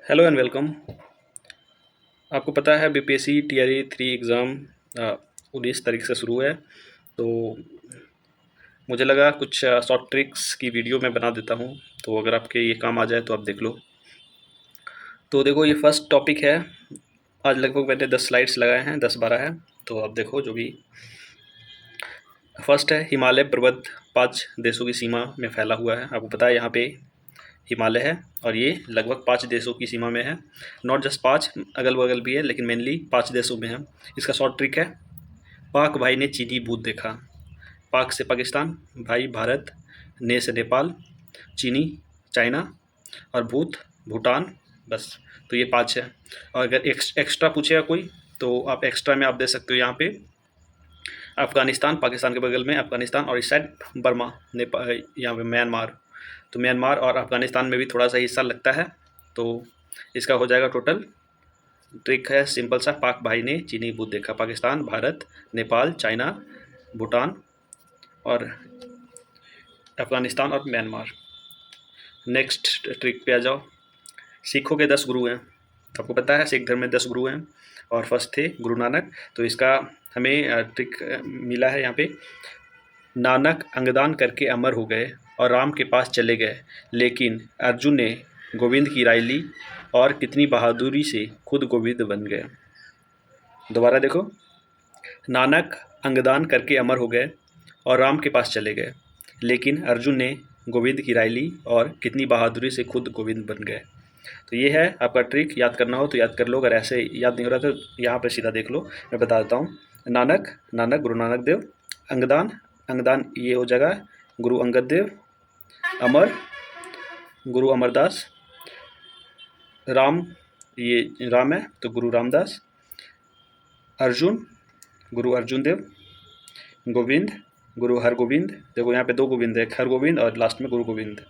Hello and welcome. आपको पता है बीपीएससी टीआरई 3 एग्ज़ाम 19 तारीख से शुरू है। तो मुझे लगा कुछ शॉर्ट ट्रिक्स की वीडियो मैं बना देता हूँ, तो अगर आपके ये काम आ जाए तो आप देख लो। तो देखो, ये फर्स्ट टॉपिक है। आज लगभग मैंने 10 स्लाइड्स लगाए हैं, 10-12 है। तो आप देखो जो भी। फर्स्ट है, हिमालय पर्वत 5 देशों की सीमा में फैला हुआ है। आपको पता है यहाँ पे हिमालय है और ये लगभग 5 देशों की सीमा में है। नॉट जस्ट 5, अगल बगल भी है, लेकिन मेनली 5 देशों में है। इसका शॉर्ट ट्रिक है, पाक भाई ने चीनी भूत देखा। पाक से पाकिस्तान, भाई भारत, ने से नेपाल, चीनी चाइना और भूत भूटान। बस, तो ये 5 है। और अगर एक्स्ट्रा पूछेगा कोई तो आप एक्स्ट्रा में आप दे सकते हो यहाँ पे अफ़गानिस्तान, पाकिस्तान के बगल में अफ़गानिस्तान, और इस साइड बर्मा, नेपाल, यहाँ पे म्यांमार। तो म्यांमार और अफ़गानिस्तान में भी थोड़ा सा हिस्सा लगता है। तो इसका हो जाएगा टोटल। ट्रिक है सिंपल सा, पाक भाई ने चीनी भूत देखा। पाकिस्तान, भारत, नेपाल, चाइना, भूटान और अफ़गानिस्तान और म्यांमार। नेक्स्ट ट्रिक पे आ जाओ। सिखों के 10 गुरु हैं। आपको पता है सिख धर्म में 10 गुरु हैं और फर्स्ट थे गुरु नानक। तो इसका हमें ट्रिक मिला है यहाँ पे, नानक अंगदान करके अमर हो गए और राम के पास चले गए, लेकिन अर्जुन ने गोविंद की राय ली और कितनी बहादुरी से खुद गोविंद बन गए। दोबारा देखो, नानक अंगदान करके अमर हो गए और राम के पास चले गए, लेकिन अर्जुन ने गोविंद की राय ली और कितनी बहादुरी से खुद गोविंद बन गए। तो ये है आपका ट्रिक। याद करना हो तो याद कर लो, अगर ऐसे याद नहीं हो रहा तो यहाँ पर सीधा देख लो। मैं बता देता हूँ। नानक, नानक गुरु नानक देव। अंगदान, अंगदान ये हो जाएगा गुरु अंगद देव। अमर, गुरु अमरदास। राम, ये राम है तो गुरु रामदास। अर्जुन, गुरु अर्जुन देव। गोविंद, गुरु हरगोविंद। देखो यहाँ पे 2 गोविंद है, हरगोविंद और लास्ट में गुरु गोविंद।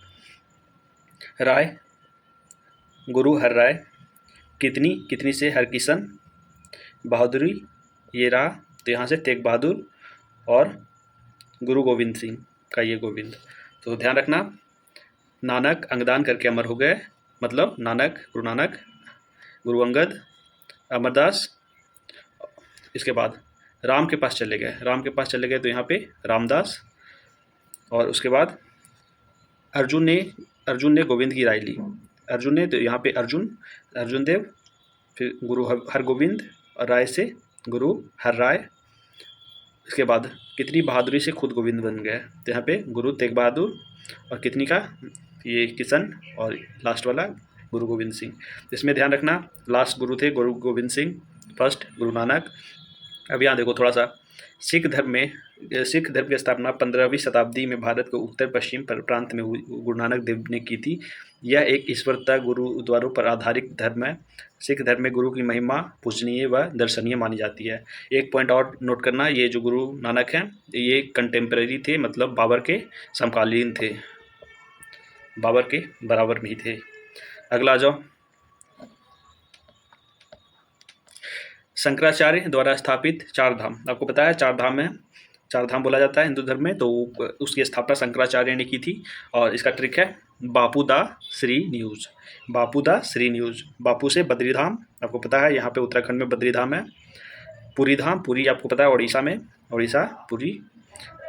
राय, गुरु हर राय। कितनी, कितनी से हरकिशन। बहादुरी, ये रहा तो यहाँ से तेग बहादुर और गुरु गोविंद सिंह का ये गोविंद। तो ध्यान रखना, नानक अंगदान करके अमर हो गए, मतलब नानक, गुरु नानक, गुरु अंगद, अमरदास। इसके बाद राम के पास चले गए, राम के पास चले गए तो यहाँ पे रामदास। और उसके बाद अर्जुन ने गोविंद की राय ली। अर्जुन ने तो यहाँ पे अर्जुन, अर्जुन देव। फिर गुरु हरगोविंद और राय से गुरु हर राय। इसके बाद कितनी बहादुरी से खुद गोविंद बन गए, तो यहाँ पे गुरु तेग बहादुर और कितनी का ये किशन, और लास्ट वाला गुरु गोविंद सिंह। इसमें ध्यान रखना, लास्ट गुरु थे गुरु गोविंद सिंह, फर्स्ट गुरु नानक। अब यहाँ देखो थोड़ा सा, सिख धर्म की स्थापना 15वीं शताब्दी में भारत के उत्तर पश्चिम प्रांत में गुरु नानक देव ने की थी। यह एक ईश्वरता गुरुद्वारों पर आधारित धर्म है। सिख धर्म में गुरु की महिमा पूजनीय व दर्शनीय मानी जाती है। एक पॉइंट और नोट करना, ये जो गुरु नानक हैं ये कंटेम्प्रेरी थे, मतलब बाबर के समकालीन थे, बाबर के बराबर में ही थे। अगला आ जाओ, शंकराचार्य द्वारा स्थापित 4 धाम। आपको पता है 4 धाम है, 4 धाम बोला जाता है हिंदू धर्म में। तो उसकी स्थापना शंकराचार्य ने की थी। और इसका ट्रिक है बापू दा श्री न्यूज़। बापू दा श्री न्यूज़, बापू से बद्री धाम। आपको पता है यहाँ पे उत्तराखंड में बद्री धाम है। पुरी धाम, पुरी आपको पता है उड़ीसा में, उड़ीसा पुरी।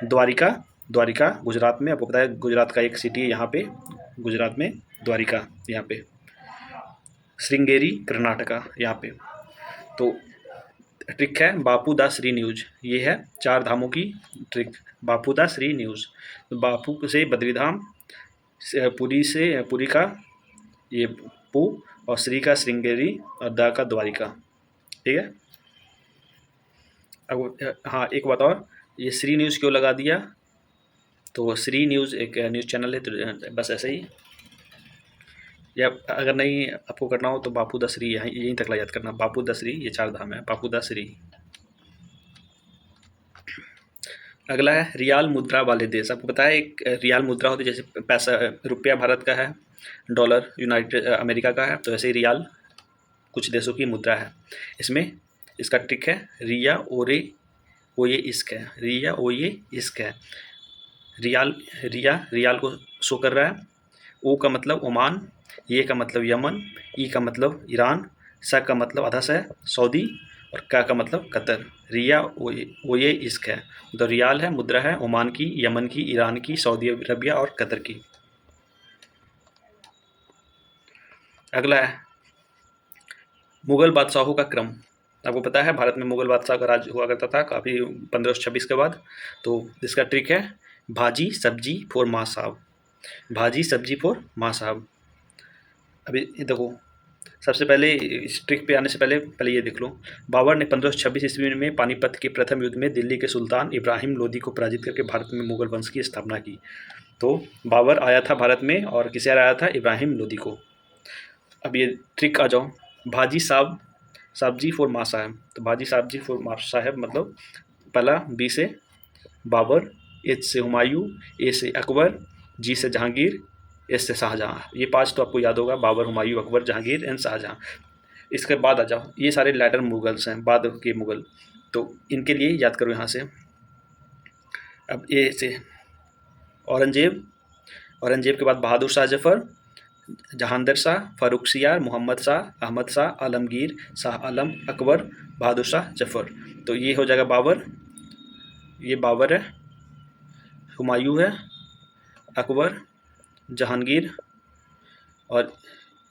द्वारिका, द्वारिका गुजरात में। आपको पता है गुजरात का एक सिटी है यहाँ पे, गुजरात में द्वारिका यहाँ पे। श्रृंगेरी कर्नाटका यहाँ पे। तो ट्रिक है बापू दा श्री न्यूज़, ये है 4 धामों की ट्रिक। बापू दा श्री न्यूज़, बापू से बद्रीधाम, पुरी का ये पू, और श्री का श्रृंगेरी और दा का द्वारिका। ठीक है। अब हाँ, एक बात और, ये श्री न्यूज़ क्यों लगा दिया, तो श्री न्यूज़ एक न्यूज़ चैनल है, तो बस ऐसे ही। या अगर नहीं आपको करना हो तो बापू दा श्री यहीं तक याद करना, बापू दा श्री, ये 4 धाम है, बापू दा श्री। अगला है रियाल मुद्रा वाले देश। आपको पता है एक रियाल मुद्रा होती है, जैसे पैसा, रुपया भारत का है, डॉलर यूनाइटेड अमेरिका का है, तो ऐसे ही रियाल कुछ देशों की मुद्रा है। इसमें इसका ट्रिक है रिया ओरे ओये इश्क है, रिया ओये इश्क है। रियाल, रिया रियाल को शो कर रहा है। ओ का मतलब ओमान, ये का मतलब यमन, ई का मतलब ईरान, स का मतलब आधा स है सऊदी, और का मतलब कतर। रिया वो ये इश्क है। तो रियाल है, मुद्रा है ओमान की, यमन की, ईरान की, सऊदी अरबिया और कतर की। अगला है मुग़ल बादशाहों का क्रम। आपको पता है भारत में मुग़ल बादशाह का राज हुआ करता था काफ़ी 1526 के बाद। तो इसका ट्रिक है भाजी सब्जी फॉर माँ साहब, भाजी सब्जी फॉर माँ साहब। अभी ये देखो, सबसे पहले इस ट्रिक पे आने से पहले ये देख लो। बाबर ने 1526 ईस्वी में पानीपत के प्रथम युद्ध में दिल्ली के सुल्तान इब्राहिम लोदी को पराजित करके भारत में मुग़ल वंश की स्थापना की। तो बाबर आया था भारत में और किसे हराया था? इब्राहिम लोदी को। अब ये ट्रिक आ जाओ, भाजी साहब साहबजी फॉर माँ साहब। तो भाजी साहबजी फॉर माँ साहब मतलब पहला बी से बाबर, एच से हुमायूं, ए से अकबर, जी से जहांगीर, एस से शाहजहाँ। ये 5 तो आपको याद होगा, बाबर, हुमायूं, अकबर, जहांगीर एंड शाहजहाँ। इसके बाद आ जाओ, ये सारे लैटर मुगल्स हैं, बाद के मुगल, तो इनके लिए याद करो यहाँ से। अब ए से औरंगजेब, औरंगजेब के बाद बहादुर शाह जफ़र, जहांदर शाह, फ़र्रुखसियार, मोहम्मद शाह, अहमद शाह, आलमगीर, शाह आलम, अकबर, बहादुर शाह जफ़र। तो ये हो जाएगा बाबर, ये बाबर है, हुमायूं है, अकबर, जहांगीर और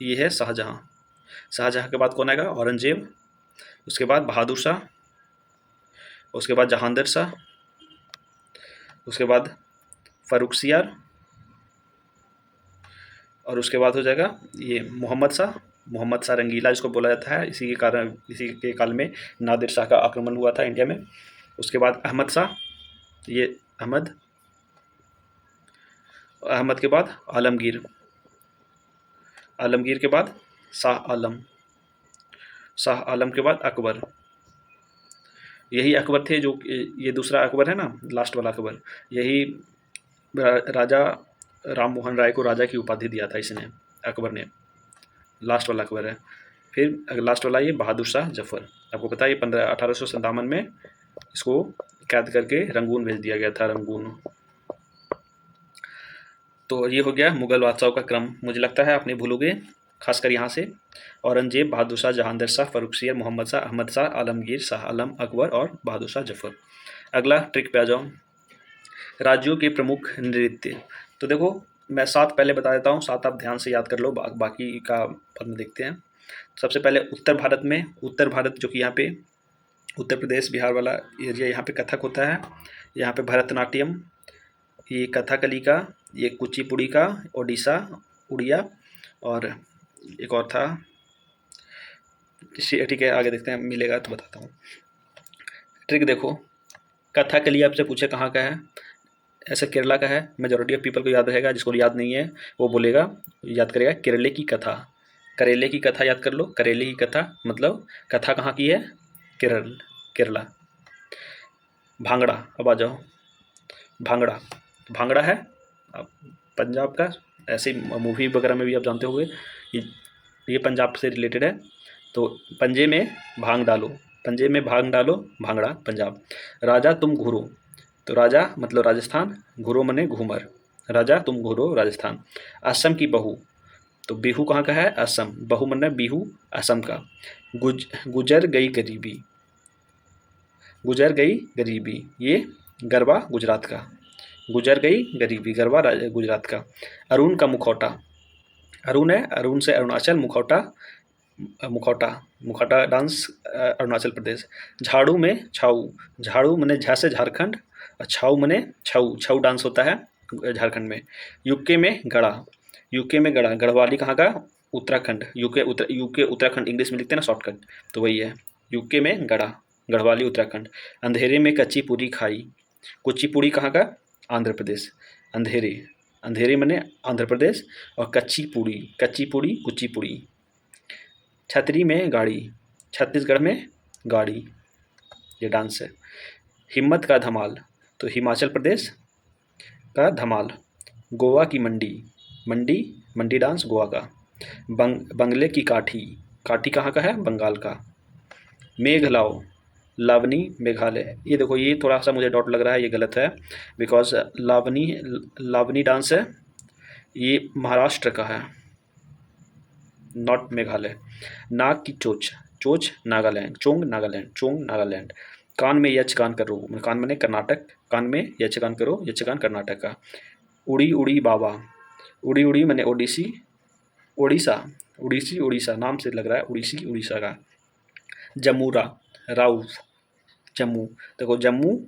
ये है शाहजहाँ। शाहजहाँ के बाद कौन आएगा? औरंगजेब, उसके बाद बहादुर शाह, उसके बाद जहांदर शाह, उसके बाद फ़र्रुखसियार और उसके बाद हो जाएगा ये मोहम्मद शाह। मोहम्मद शाह रंगीला जिसको बोला जाता है, इसी के कारण इसी के काल में नादिर शाह का आक्रमण हुआ था इंडिया में। उसके बाद अहमद शाह, ये अहमद, अहमद के बाद आलमगीर, आलमगीर के बाद शाह आलम, शाह आलम के बाद अकबर। यही अकबर थे जो ये दूसरा अकबर है ना, लास्ट वाला अकबर, यही राजा राम मोहन राय को राजा की उपाधि दिया था इसने, अकबर ने। लास्ट वाला अकबर है। फिर लास्ट वाला ये बहादुर शाह जफ़र। आपको पता है ये 1857 में इसको कैद करके रंगून भेज दिया गया था, रंगून। तो ये हो गया मुग़ल बादशाहों का क्रम। मुझे लगता है आप नहीं भूलोगे, खासकर यहाँ से औरंगजेब, बहादुर शाह, जहांदर शाह, फ़र्रुखसियार, मोहम्मद शाह, अहमद शाह, आलमगीर, शाह आलम, अकबर और बहादुर शाह जफ़र। अगला ट्रिक पे आ जाओ, राज्यों के प्रमुख नृत्य। तो देखो मैं 7 पहले बता देता हूँ, 7 आप ध्यान से याद कर लो, बाकी का बाद में देखते हैं। सबसे पहले उत्तर भारत में, उत्तर भारत जो कि यहाँ पे उत्तर प्रदेश बिहार वाला एरिया, यहाँ पे कथक होता है, यहाँ पे भरतनाट्यम, ये कथकली का, ये कुचिपुड़ी का, ओडिशा, उड़िया और एक और था, ठीक है आगे देखते हैं, मिलेगा तो बताता हूँ। ट्रिक देखो, कथकली आपसे पूछे कहाँ का है, ऐसा केरला का है, मेजॉरिटी ऑफ पीपल को याद रहेगा, जिसको याद नहीं है वो बोलेगा, याद करेगा केरले की कथा, करेले की कथा याद कर लो, करेले की कथा मतलब कथा कहाँ की है? केरल, केरला। भांगड़ा, अब आ जाओ, भांगड़ा, भांगड़ा है पंजाब का, ऐसे मूवी वगैरह में भी आप जानते होंगे, ये पंजाब से रिलेटेड है। तो पंजे में भांग डालो, पंजे में भांग डालो, भांगड़ा पंजाब। राजा तुम घूरो, तो राजा मतलब राजस्थान, घूरो मने घूमर, राजा तुम घूरो राजस्थान। असम की बहू, तो बिहू कहाँ का है? असम, बहू मने बिहू, असम का। गुजर गई गरीबी, गुजर गई गरीबी, ये गरबा गुजरात का, गुजर गई गरीबी, गरबा गुजरात का। अरुण का मुखौटा, अरुण है, अरुण से अरुणाचल, मुखौटा, मुखौटा, मुखौटा डांस अरुणाचल प्रदेश। झाड़ू में छाऊ, झाड़ू मने झा से झारखंड और छाऊ मने छऊ, छऊ डांस होता है झारखंड में। यूके में गड़ा, यूके में गड़ा, गढ़वाली कहाँ का? उत्तराखंड, यूके उत्तराखंड, इंग्लिश में लिखते हैं ना शॉर्टकट, तो वही है, यूके में गड़ा, गढ़वाली उत्तराखंड। अंधेरे में कच्ची पूरी खाई, कुचिपुड़ी कहाँ का? आंध्र प्रदेश। अंधेरे, अंधेरे मने आंध्र प्रदेश और कच्ची पूड़ी कुचिपुड़ी। छतरी में गाड़ी, छत्तीसगढ़ में गाड़ी, ये डांस है। हिम्मत का धमाल, तो हिमाचल प्रदेश का धमाल। गोवा की मंडी, मंडी, मंडी डांस गोवा का। बंगले की काठी, काठी कहाँ का है? बंगाल का। मेघ लाओ, लावनी मेघालय। ये देखो ये थोड़ा सा मुझे डाउट लग रहा है, ये गलत है, बिकॉज लावनी, लावनी डांस है ये महाराष्ट्र का है, नॉट मेघालय। नाक की चोंच, चोंच नागालैंड, चोंग नागालैंड, चोंग नागालैंड। कान में यक्षगान करो, कान मैंने कर्नाटक, कान में यक्षगान करो, यक्षगान कर्नाटक का। उड़ी उड़ी बाबा, उड़ी उड़ी मैंने ओडिसी, ओडिशा, उड़ीसी उड़ीसा नाम से लग रहा है, उड़ीसी उड़ीसा का। जमूरा, राउफ, जम्मू, देखो जम्मू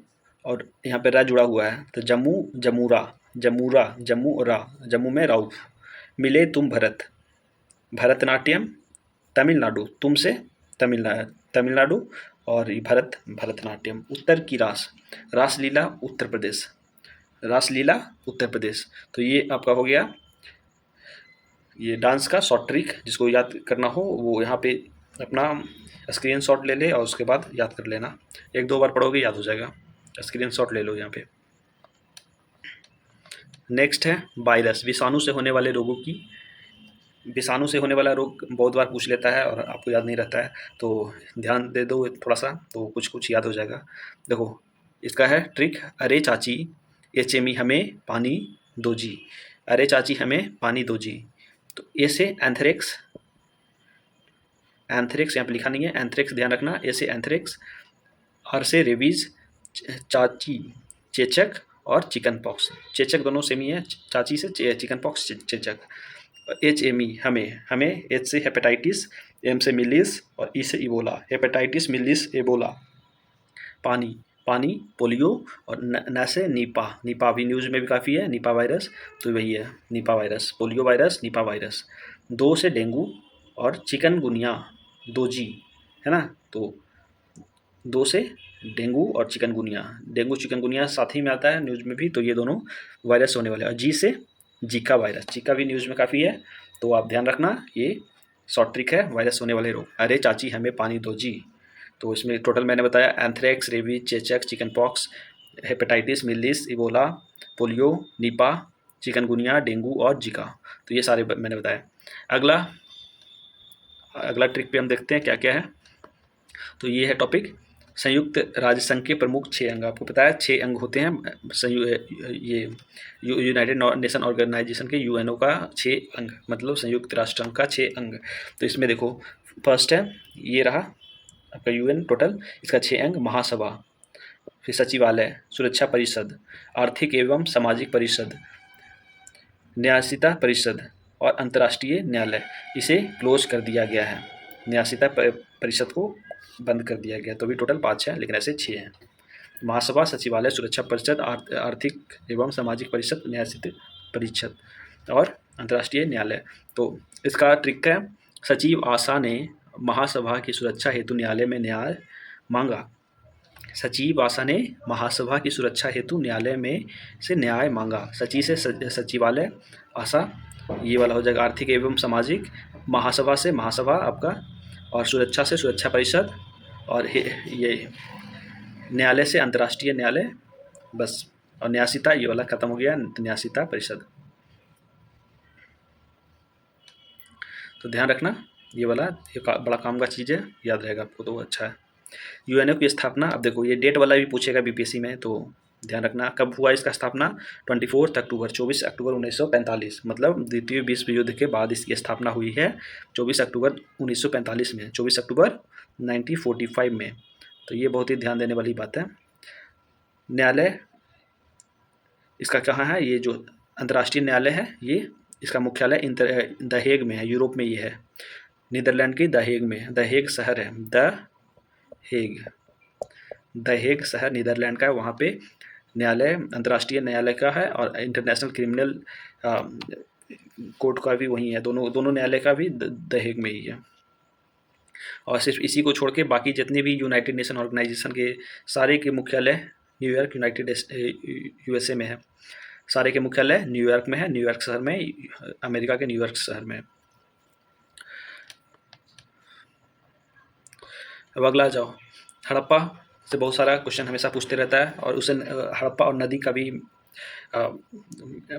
और यहाँ पे रा जुड़ा हुआ है तो जम्मू, जमूरा, जमूरा, जम्मू रा, जम्मू में राउफ। मिले तुम भरत, भरतनाट्यम तमिलनाडु, तुमसे तमिलनाडु, और ये भरत भरतनाट्यम। उत्तर की रास, रासलीला उत्तर प्रदेश, रासलीला उत्तर प्रदेश। तो ये आपका हो गया ये डांस का शॉर्ट ट्रिक। जिसको याद करना हो वो यहाँ पे अपना स्क्रीनशॉट ले ले और उसके बाद याद कर लेना। एक दो बार पढ़ोगे याद हो जाएगा, स्क्रीनशॉट ले लो यहाँ पे। नेक्स्ट है वायरस, विषाणु से होने वाले रोगों की। विषाणु से होने वाला रोग बहुत बार पूछ लेता है और आपको याद नहीं रहता है, तो ध्यान दे दो थोड़ा सा तो कुछ कुछ याद हो जाएगा। देखो इसका है ट्रिक, अरे चाची एचएमई हमें पानी दो जी, अरे चाची हमें पानी दो जी। तो ए से एंथ्रेक्स, एंथ्रेक्स यहाँ पे लिखा नहीं है, एंथ्रेक्स ध्यान रखना, ए से एंथ्रेक्स, आर से रेबीज, चाची चेचक और चिकन पॉक्स, चेचक दोनों सेम ही है, चाची से चिकन पॉक्स चेचक। एच एम ई हमें, हमें एच से हेपेटाइटिस, एम से मिलिस और ई से इबोला, हेपेटाइटिस मिलिस एबोला। पानी, पानी पोलियो, और न से नीपा, नीपा भी न्यूज़ में भी काफ़ी है, नीपा वायरस, तो वही है Nipah virus, polio virus Nipah virus. दो से डेंगू और चिकनगुनिया, दो जी है ना, तो दो से डेंगू और चिकनगुनिया, डेंगू चिकनगुनिया साथ ही में आता है न्यूज़ में भी, तो ये दोनों वायरस होने वाले हैं। और जी से जीका वायरस, जीका भी न्यूज़ में काफ़ी है, तो आप ध्यान रखना ये शॉर्ट ट्रिक है वायरस होने वाले रोग। अरे चाची हमें पानी दो जी, तो इसमें टोटल मैंने बताया एंथ्रेक्स, रेबीज, चेचक, चिकन पॉक्स, हेपेटाइटिस, मिलिस, Ebola, polio, Nipah, chikungunya, dengue और जीका, तो ये सारे मैंने बताया। अगला अगला ट्रिक पे हम देखते हैं क्या क्या है। तो ये है टॉपिक, संयुक्त राज्य संघ के प्रमुख 6 अंग। आपको पता है 6 अंग होते हैं ये यूनाइटेड नेशन ऑर्गेनाइजेशन के यूएनओ का 6 अंग, मतलब संयुक्त राष्ट्र संघ का 6 अंग। तो इसमें देखो फर्स्ट है ये रहा आपका यूएन टोटल, इसका 6 अंग, महासभा, फिर सचिवालय, सुरक्षा परिषद, आर्थिक एवं सामाजिक परिषद, न्यायिकता परिषद और अंतर्राष्ट्रीय न्यायालय। इसे क्लोज कर दिया गया है, न्यायिकता परिषद को बंद कर दिया गया। तो भी टोटल 5 है लेकिन ऐसे 6 हैं, महासभा, सचिवालय, सुरक्षा परिषद, आर्थिक एवं सामाजिक परिषद, न्यायिक परिषद और अंतर्राष्ट्रीय न्यायालय। तो इसका ट्रिक है, सचिव आशा ने महासभा की सुरक्षा हेतु न्यायालय में न्याय मांगा, सचिव आशा ने महासभा की सुरक्षा हेतु न्यायालय में से न्याय मांगा। सचिव से सचिवालय, आशा ये वाला हो जाएगा आर्थिक एवं सामाजिक, महासभा से महासभा आपका, और सुरक्षा से सुरक्षा परिषद, और ये न्यायालय से अंतर्राष्ट्रीय न्यायालय, बस। और न्यायिकता ये वाला खत्म हो गया, न्यायिकता परिषद। तो ध्यान रखना ये वाला ये बड़ा काम का चीज़ है, याद रहेगा आपको तो अच्छा है। यूएनओ की स्थापना, अब देखो ये डेट वाला भी पूछेगा बीपीएससी में, तो ध्यान रखना कब हुआ इसका स्थापना, 24 अक्टूबर 24 अक्टूबर 1945, मतलब द्वितीय विश्व युद्ध के बाद इसकी स्थापना हुई है 24 अक्टूबर 1945 में, 24 अक्टूबर 1945 में। तो ये बहुत ही ध्यान देने वाली बात है। न्यायालय इसका कहाँ है, ये जो अंतर्राष्ट्रीय न्यायालय है ये इसका मुख्यालय द हेग में है, यूरोप में ये है, नीदरलैंड की द हेग में, द हेग शहर है, द हेग शहर नीदरलैंड का है, वहाँ पे न्यायालय अंतर्राष्ट्रीय न्यायालय का है और इंटरनेशनल क्रिमिनल कोर्ट का भी वहीं है, दोनों न्यायालय का भी द हेग में ही है। और सिर्फ इसी को छोड़ के बाकी जितने भी यूनाइटेड नेशन ऑर्गेनाइजेशन के सारे के मुख्यालय न्यूयॉर्क यूनाइटेड यूएसए में है, सारे के मुख्यालय न्यूयॉर्क में है, न्यूयॉर्क शहर में, अमेरिका के न्यूयॉर्क शहर में। अब अगला आ जाओ, हड़प्पा से बहुत सारा क्वेश्चन हमेशा पूछते रहता है और उसे हड़प्पा और नदी का भी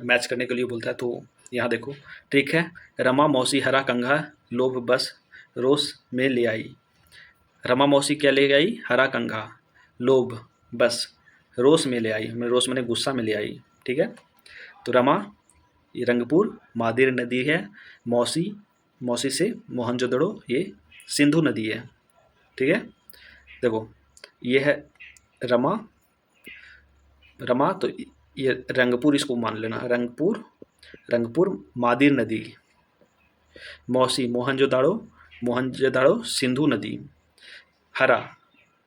मैच करने के लिए बोलता है। तो यहाँ देखो ठीक है, रमा मौसी हरा कंघा लोभ बस रोस में ले आई, रमा मौसी क्या ले आई, हरा कंघा, लोभ बस रोस में ले आई, रोस मैंने गुस्सा में ले आई, ठीक है। तो रमा ये रंगपुर, मादिर नदी है, मौसी मौसी से मोहनजोदड़ो ये सिंधु नदी है, ठीक है। देखो ये है रमा, रमा तो ये रंगपुर, इसको मान लेना रंगपुर, रंगपुर मादिर नदी। मौसी मोहनजोदाड़ो, मोहनजोदाड़ो सिंधु नदी। हरा,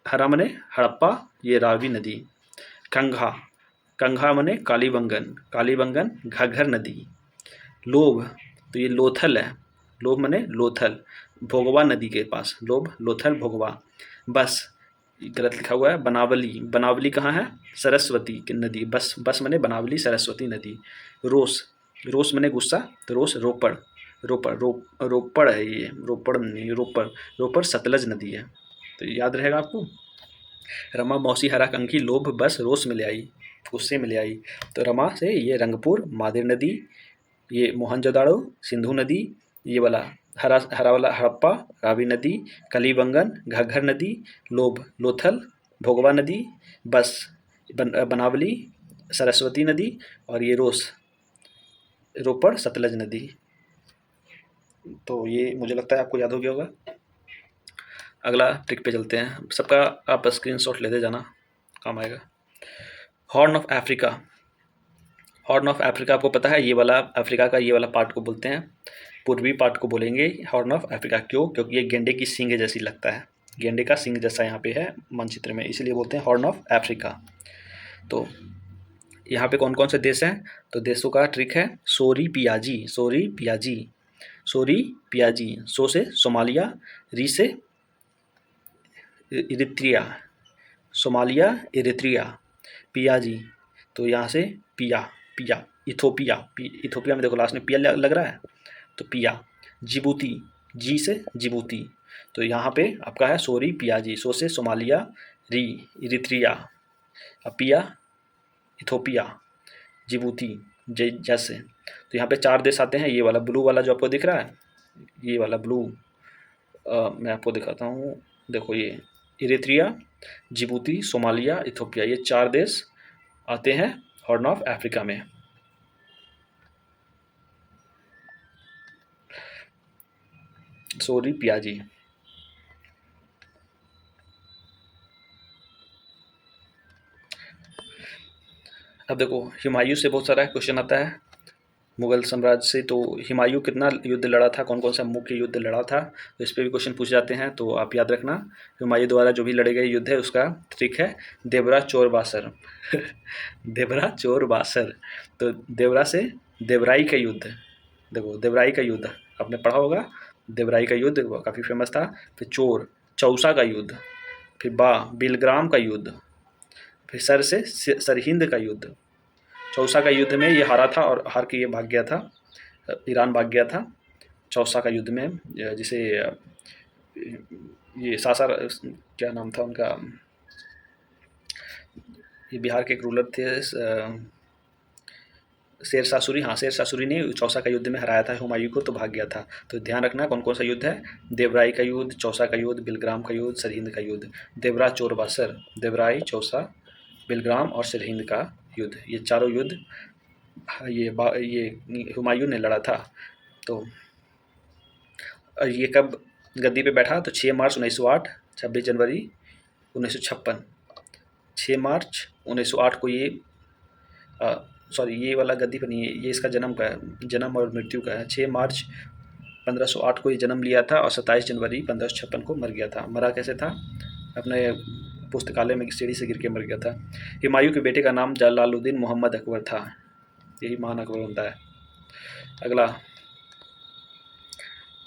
हरा मने हड़प्पा, ये रावी नदी। कंघा, कंघा मने कालीबंगन, कालीबंगन घग्घर नदी। लोभ तो ये लोथल है, लोभ मने लोथल, भोगवा नदी के पास, लोभ लोथल भोगवा। बस गलत लिखा हुआ है, बनावली, बनावली कहाँ है, सरस्वती की नदी, बस बस मने बनावली सरस्वती नदी। रोस, रोस मने गुस्सा, तो रोस रोपड़, रोपड़ रोपड़ है ये, रोपड़ नहीं रोपड़, रोपड़ सतलज नदी है, तो याद रहेगा आपको। रमा मौसी हरा कंघी लोभ बस रोस में ले आई, गुस्से में ले आई। तो रमा से ये रंगपुर मादिर नदी, ये मोहनजोदाड़ो सिंधु नदी, ये वाला हरा, हरा वाला हड़प्पा रावी नदी, कलीबंगन घग्घर नदी, लोभ लोथल भोगवा नदी, बस बनावली सरस्वती नदी, और ये रोस रोपड़ सतलज नदी। तो ये मुझे लगता है आपको याद हो गया होगा। अगला ट्रिक पे चलते हैं, सबका आप स्क्रीनशॉट लेते जाना, काम आएगा। Horn of Africa, horn of Africa आपको पता है, ये वाला अफ्रीका का ये वाला पार्ट को बोलते हैं, पूर्वी पार्ट को बोलेंगे हॉर्न ऑफ अफ्रीका। क्यों? क्योंकि ये गेंडे की सींग जैसी लगता है, गेंडे का सींग जैसा यहाँ पे है मानचित्र में, इसीलिए बोलते हैं हॉर्न ऑफ अफ्रीका। तो यहाँ पे कौन कौन से देश हैं, तो देशों का ट्रिक है, सोरी पियाजी, सोरी पियाजी, सोरी पियाजी, सो से सोमालिया, री से इरित्रिया, सोमालिया इरित्रिया, पियाजी तो यहाँ से पिया, पिया इथोपिया, इथोपिया में देखो लास्ट में पिया लग रहा है, तो पिया। जिबूती, जी से जिबूती, तो यहाँ पे आपका है सोरी पियाजी, सो से सोमालिया, री इरित्रिया, पिया इथोपिया, जिबूती जैसे। तो यहाँ पे 4 देश आते हैं, ये वाला ब्लू वाला जो आपको दिख रहा है, ये वाला ब्लू मैं आपको दिखाता हूँ, देखो ये इरित्रिया, जिबूती, सोमालिया, इथोपिया, ये 4 देश आते हैं हॉर्न ऑफ अफ्रीका में। सोरी पियाजी। अब देखो हुमायूं से बहुत सारा क्वेश्चन आता है, मुगल साम्राज्य से, तो हुमायूं कितना युद्ध लड़ा था, कौन कौन सा मुख्य युद्ध लड़ा था, तो इस पर भी क्वेश्चन पूछ जाते हैं, तो आप याद रखना हुमायूं द्वारा जो भी लड़े गए युद्ध है उसका ट्रिक है देवरा चोर बासर देवरा चोर बासर, तो देवरा से देवराई का युद्ध, देखो देवराई का युद्ध आपने पढ़ा होगा, देवराई का युद्ध काफ़ी फेमस था। फिर चोर, चौसा का युद्ध, फिर बिलग्राम का युद्ध, फिर सर से सरहिंद का युद्ध। चौसा का युद्ध में ये हारा था और हार के ये भाग गया था, ईरान भाग गया था चौसा का युद्ध में, जिसे ये सासार क्या नाम था उनका, ये बिहार के एक रूलर थे शेरशाह सूरी, हाँ शेरशाह सूरी ने चौसा का युद्ध में हराया था हुमायूं को, तो भाग गया था। तो ध्यान रखना कौन कौन सा युद्ध है, देवराई का युद्ध, चौसा का युद्ध, बिलग्राम का युद्ध, सरहिंद का युद्ध। देवरा चोर बासर, देवराई, चौसा, बिलग्राम और सरहिंद का युद्ध, ये चारों युद्ध ये हुमायूं ने लड़ा था। तो ये कब गद्दी पे बैठा, तो 6 मार्च 1908, 26 जनवरी 1956, 6 मार्च 1908 को ये सॉरी ये वाला गद्दी पर नहीं है, ये इसका जन्म का है, जन्म और मृत्यु का है। 6 मार्च 1508 को ये जन्म लिया था और 27 जनवरी 1556 को मर गया था। मरा कैसे था, अपने पुस्तकालय में सीढ़ी से गिर के मर गया था। हुमायूं के बेटे का नाम जलालुद्दीन मोहम्मद अकबर था, यही महान अकबर बनता है। अगला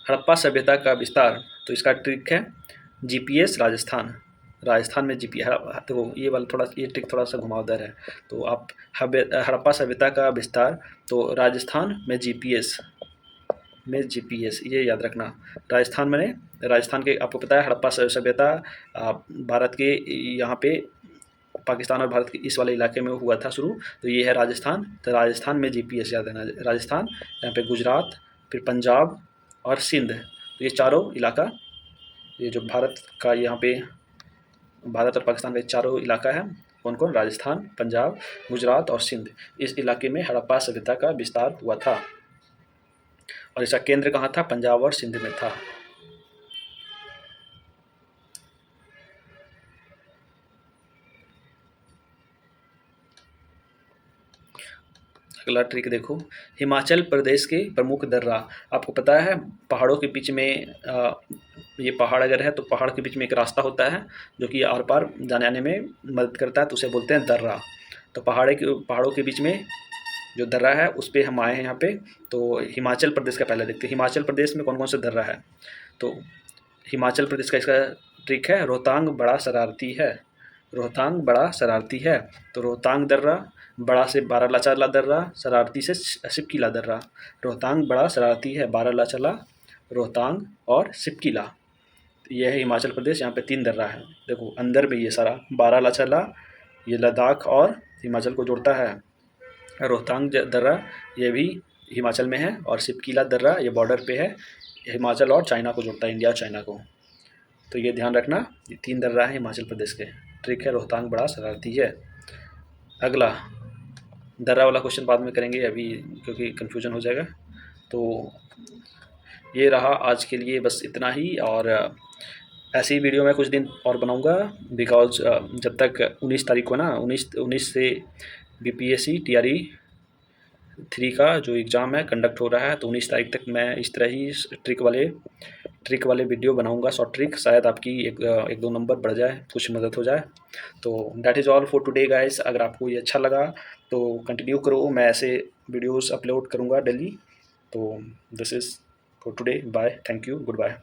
हड़प्पा सभ्यता का विस्तार, तो इसका ट्रिक है जीपीएस राजस्थान, राजस्थान में जीपीएस, तो ये वाला थोड़ा ये ट्रिक थोड़ा सा घुमावदार है। तो आप हड़प्पा सभ्यता का विस्तार, तो राजस्थान में जीपीएस, में जीपीएस ये याद रखना। राजस्थान में, राजस्थान के आपको पता है हड़प्पा सभ्यता भारत के यहाँ पे पाकिस्तान और भारत के इस वाले इलाके में हुआ था शुरू, तो ये है राजस्थान, तो राजस्थान में जीपीएस याद रहना। राजस्थान, यहाँ पे गुजरात, फिर पंजाब और सिंध, तो ये चारों इलाका, ये जो भारत का यहाँ पे भारत और पाकिस्तान का चारों इलाका है, कौन कौन, राजस्थान, पंजाब, गुजरात और सिंध, इस इलाके में हड़प्पा सभ्यता का विस्तार हुआ था। और इसका केंद्र कहाँ था? पंजाब और सिंध में था। अगला ट्रिक देखो, हिमाचल प्रदेश के प्रमुख दर्रा। आपको पता है पहाड़ों के बीच में ये पहाड़ अगर है तो पहाड़ के बीच में एक रास्ता होता है जो कि आर पार जाने आने में मदद करता है, तो उसे बोलते हैं दर्रा। तो पहाड़ों के बीच में जो दर्रा है उस पर हम आए हैं यहाँ पे। तो हिमाचल प्रदेश का पहले देखते हैं, हिमाचल प्रदेश में कौन कौन से दर्रा है। तो हिमाचल प्रदेश का इसका ट्रिक है, रोहतांग बड़ा शरारती है। रोहतांग बड़ा शरारती है, तो रोहतांग दर्रा, बड़ा से बारालाचाला दर्रा, शरारती से सिपकीला दर्रा। रोहतांग बड़ा शरारती है, बारालाचाला, रोहतांग और सिपकीला। ये है हिमाचल प्रदेश, यहाँ पे 3 दर्रा है। देखो अंदर में ये सारा बारालाचाला, ये लद्दाख और हिमाचल को जोड़ता है। रोहतांग दर्रा ये भी हिमाचल में है, और सिपकीला दर्रा ये बॉर्डर पे है, हिमाचल और चाइना को जोड़ता है, इंडिया और चाइना को। तो ये ध्यान रखना, ये 3 दर्रा है हिमाचल प्रदेश के। ट्रिक है रोहतांग बड़ा शरारती है। अगला दर्रा वाला क्वेश्चन बाद में करेंगे अभी, क्योंकि कन्फ्यूजन हो जाएगा। तो ये रहा आज के लिए बस इतना ही, और ऐसी वीडियो मैं कुछ दिन और बनाऊंगा, बिकॉज जब तक 19 तारीख को ना 19 से BPSC TRE 3 का जो एग्ज़ाम है कंडक्ट हो रहा है, तो 19 तारीख तक मैं इस तरह ही ट्रिक वाले वीडियो बनाऊंगा, शॉर्ट ट्रिक। शायद आपकी एक दो नंबर बढ़ जाए, कुछ मदद हो जाए। तो that is all for today guys. अगर आपको ये अच्छा लगा तो कंटिन्यू करो, मैं ऐसे वीडियोस अपलोड करूँगा डेली। तो this is for today, bye, thank you, good bye.